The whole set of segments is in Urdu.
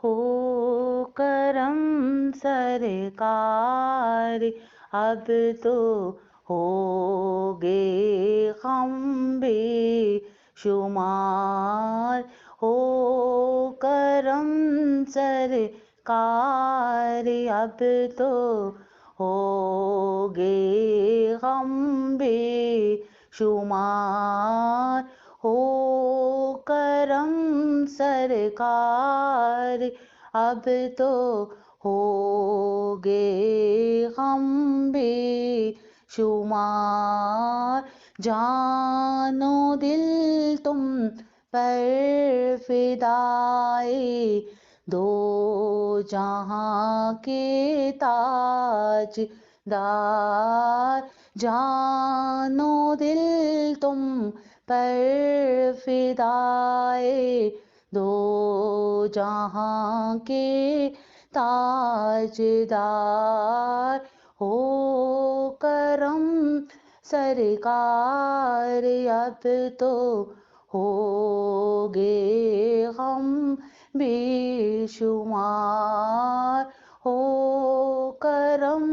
ہو کرم سرکار، اب تو ہوگے غم بے شمار، ہو کرم سرکار، اب تو ہوگے غم بے شمار، ہو کرم سرکار، اب تو ہوگے غم بے شمار، جان و دل تم پر فدائے دو جہاں کے تاج دار، جان و دل تم پر فدائے دو جہاں کے تاج دار، ہو کرم سرکار، اب تو ہوگے غم بے شمار، ہو کرم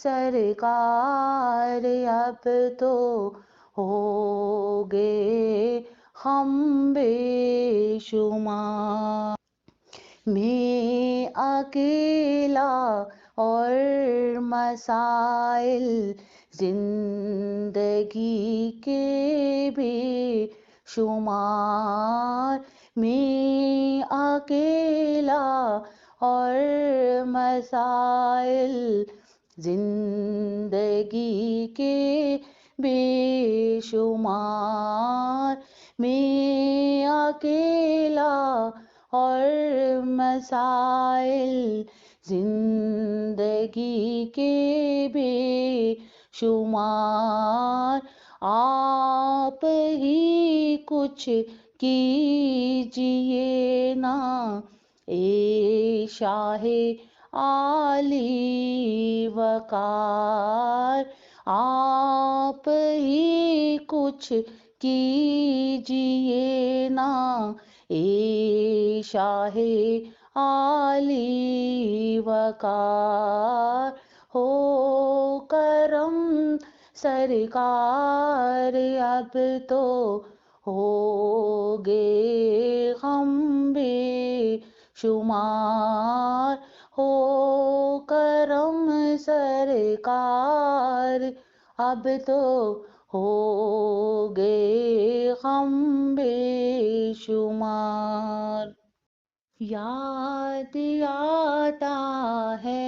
سرکار، اب تو ہوگے غم بے شمار۔ میں اکیلا اور مسائل زندگی کے بے شمار، میں اکیلا اور مسائل زندگی کے بے شمار، میں اکیلا اور مسائل زندگی کے بے شمار، آپ ہی کچھ کیجئے نا اے شاہ عالی وقار، آپ ہی کچھ کیجئے نا اے شاہ عالی وقار، ہو کرم سرکار، اب تو ہوگے غم بے شمار، ہو کرم سرکار، اب تو ہوگے غم بے شمار۔ یاد آتا ہے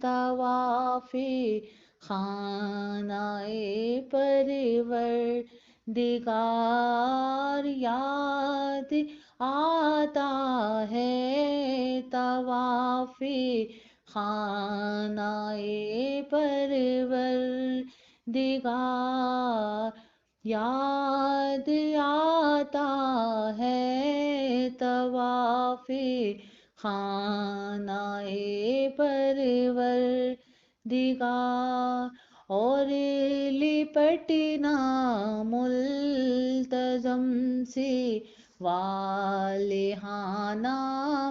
طواف خانہ پروردگار، یاد آتا ہے طواف خانہ پروردگار، یاد آتا ہے طواف خانہ پروردگار، اور لپٹنا ملتزم سے والہانہ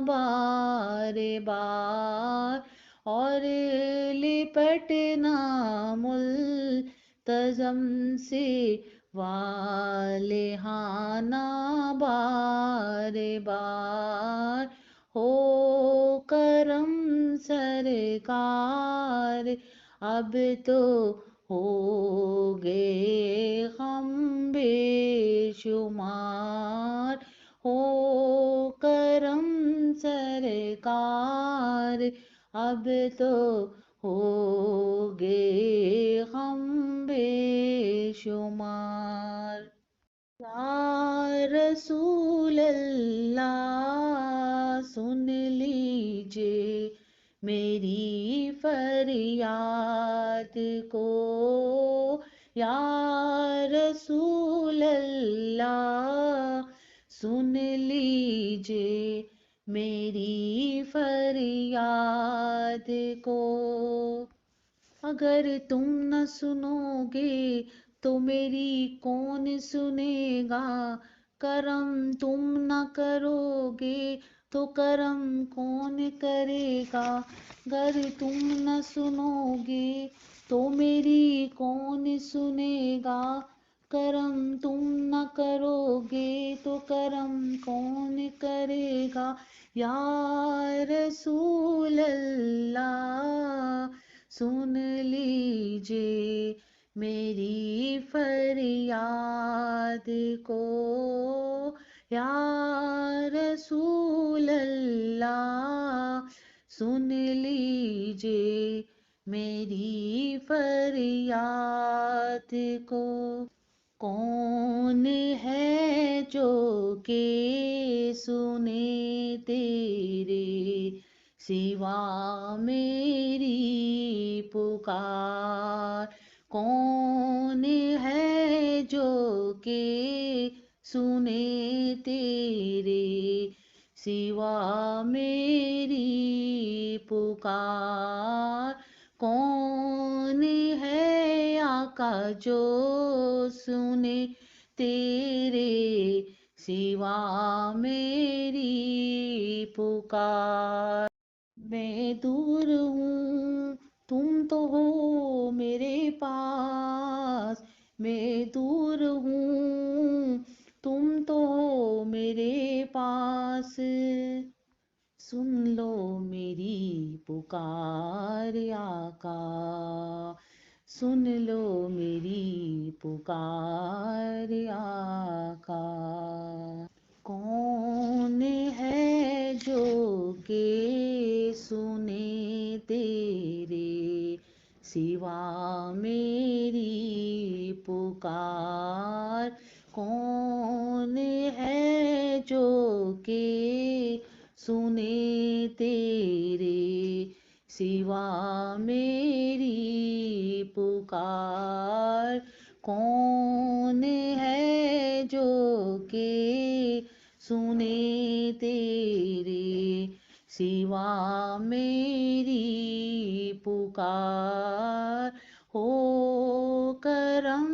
بار بار، اور لپٹنا ملتزم سے والہانہ بار بار، ہو کرم سرکار، اب تو ہوگے غم بے شمار، ہو کرم سرکار، اب تو ہوگے غم بے شمار۔ یا رسول اللہ سن لیجئے میری فریاد کو، یا رسول اللہ سن لیجئے میری فریاد کو، اگر تم نہ سنو گے تو میری کون سنے گا، کرم تم نہ کرو گے تو کرم کون کرے گا، گر تم نہ سنو گے تو میری کون سنے گا، کرم تم نہ کرو گے تو کرم کون کرے گا، یا رسول اللہ سن لیجئے میری فریاد کو، یا رسول اللہ سن لیجئے میری فریاد کو، کون ہے جو کہ سنے تیرے سوا میری پکار، کون ہے جو کہ سنے تیرے سوا میری پکار، کون ہے آقا جو سنے تیرے سوا میری پکار، میں دور ہوں تم تو ہو میرے پاس، میں دور ہوں تم تو ہو میرے پاس، سن لو میری پکار آقا، سن لو میری پکار آقا، کون ہے جو کہ سنے تیرے سوا میری پکار، کون ہے جو کہ سنے تیرے سوا میری پکار، کون ہے جو کہ سنے تیرے سوا میری پکار، ہو کرم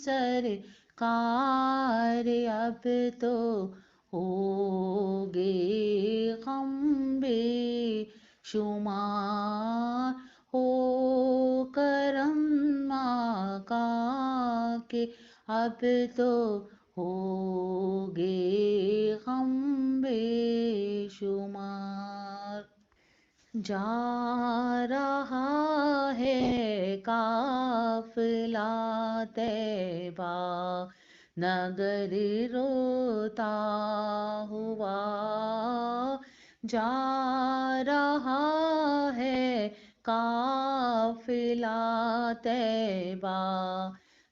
سرکار اب تو ہوگے غم بے شمار، ہو کرم آقا کے اب تو ہوگے غم بے شمار، جا رہا ہے قافلہ طیبہ نگر روتا ہوا، جا رہا ہے قافلہ طیبہ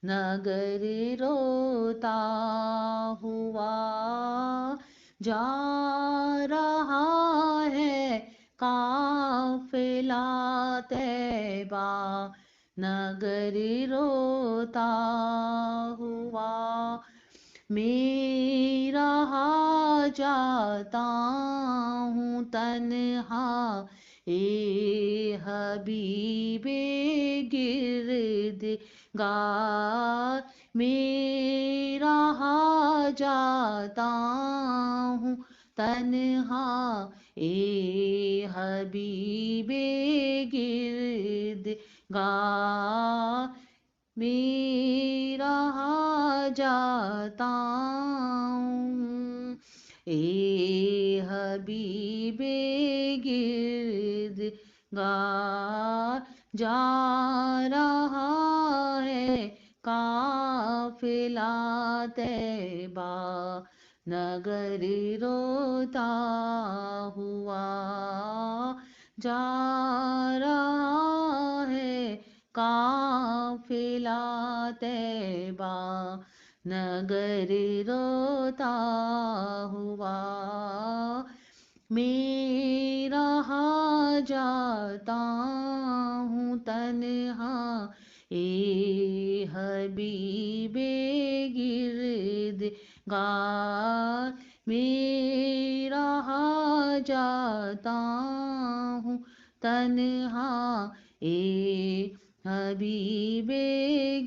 نگر روتا ہوا، جا رہا ہے قافلہ طیبہ نگر روتا ہوا، میں رہا جاتا ہوں تنہا اے حبیب گردگار، میں رہا جاتا ہوں تنہا اے حبیب گردگار، میں رہا جاتا ہوں اے حبیب گردگار، جا رہا ہے قافلہ طیبہ نگر روتا ہوا، جا رہا ہے قافلہ طیبہ نگر روتا ہوا، میں رہا جاتا ہوں تنہا اے حبیب گردگار، میں رہا جاتا ہوں تنہا اے حبیب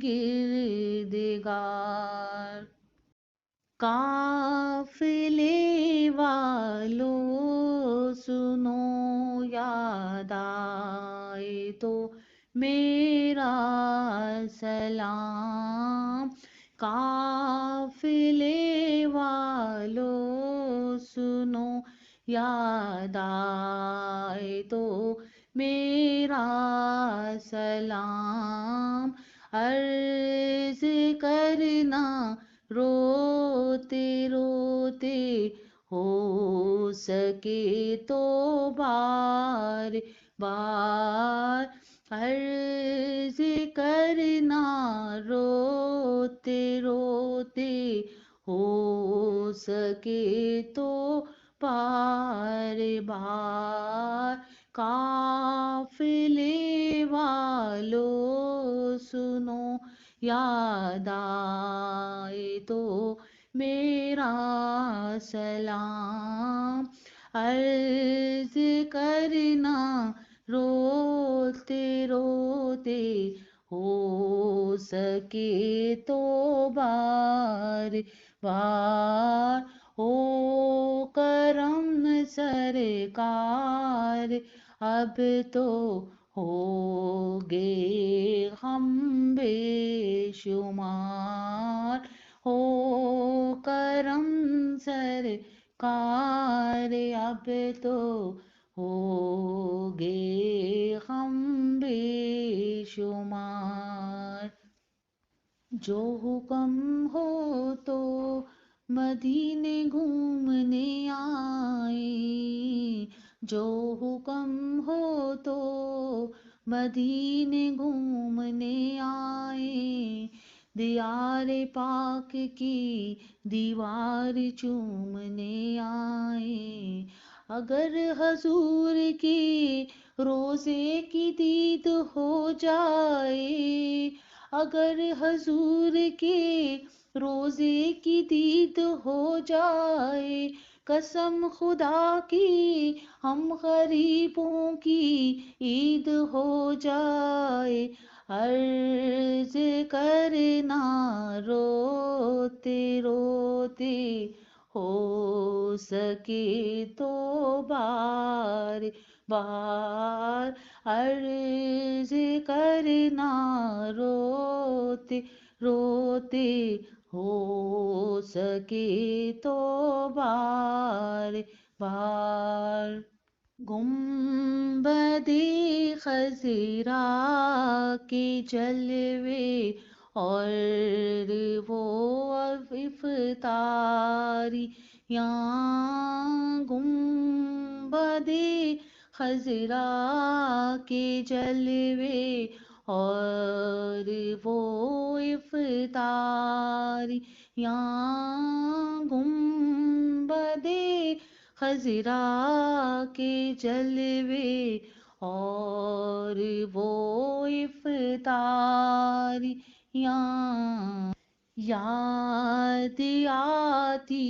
گردگار، قافلے والوں تو میرا سلام، قافلے والو سنو، یاد آئے تو میرا سلام، عرض کرنا روتے روتے، ہو سکے تو بار بار، عرض کرنا روتے روتے، ہو سکے تو بار بار، قافلے والو سنو، یاد آئے تو میرا سلام، عرض کرنا روتے روتے، ہو سکے تو بار بار، او کرم سرکار، اب تو ہوگے ہم بے شمار، ہو کرم سرکار، اب تو ہوگے ہم بے شمار، جو حکم ہو تو مدینے گھومنے آئیں، جو حکم ہو تو مدینے گھومنے آئیں، دیار پاک کی دیوار چومنے آئیں، اگر حضور کی روضے کی دید ہو جائے، اگر حضور کے روضے کی دید ہو جائے، قسم خدا کی ہم غریبوں کی عید ہو جائے، عرض کرنا روتے روتے، ہو سکے تو بار بار، عرض کرنا روتے روتے، ہو سکے تو بار بار، گنبد خضرا کے جلوے اور وہ افطاریاں، گنبد خضرا کے جلوے اور وہ افطاریاں، گنبد خضرا کے جلوے اور وہ افطاریاں، یاد آتی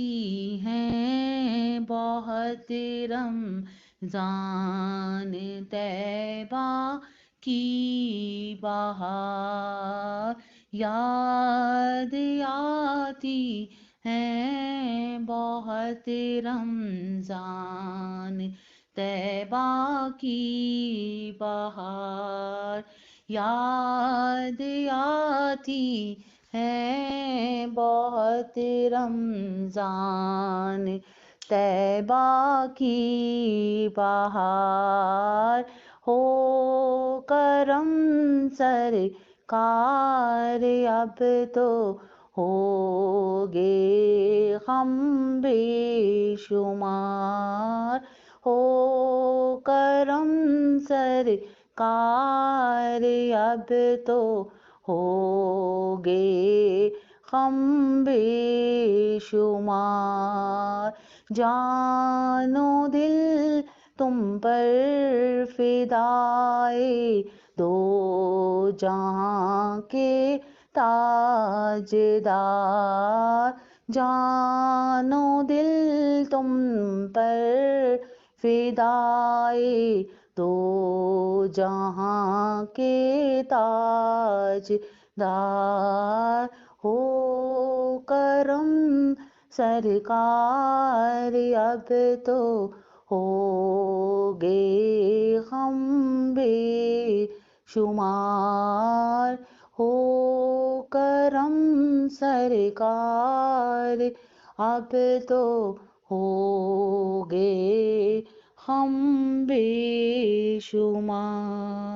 ہیں بہت رمضان طیبہ کی بہار، یاد آتی ہیں بہت رمضان طیبہ کی بہار، یاد آتی ہے بہت رمضان طیبہ کی بہار، ہو کرم سرکار، اب تو ہوگے ہم بے شمار، ہو کرم سرکار، اب تو ہوگے ہم بے شمار، جان و دل تم پر فدائے، دو جہاں کے تاجدار، جان و دل تم پر فدائے، دو جہاں کے تاجدار، ہو کرم سرکار، اب تو ہوگے ہم بے شمار ہو کرم سرکار، اب تو ہو گے ہم بے شمار۔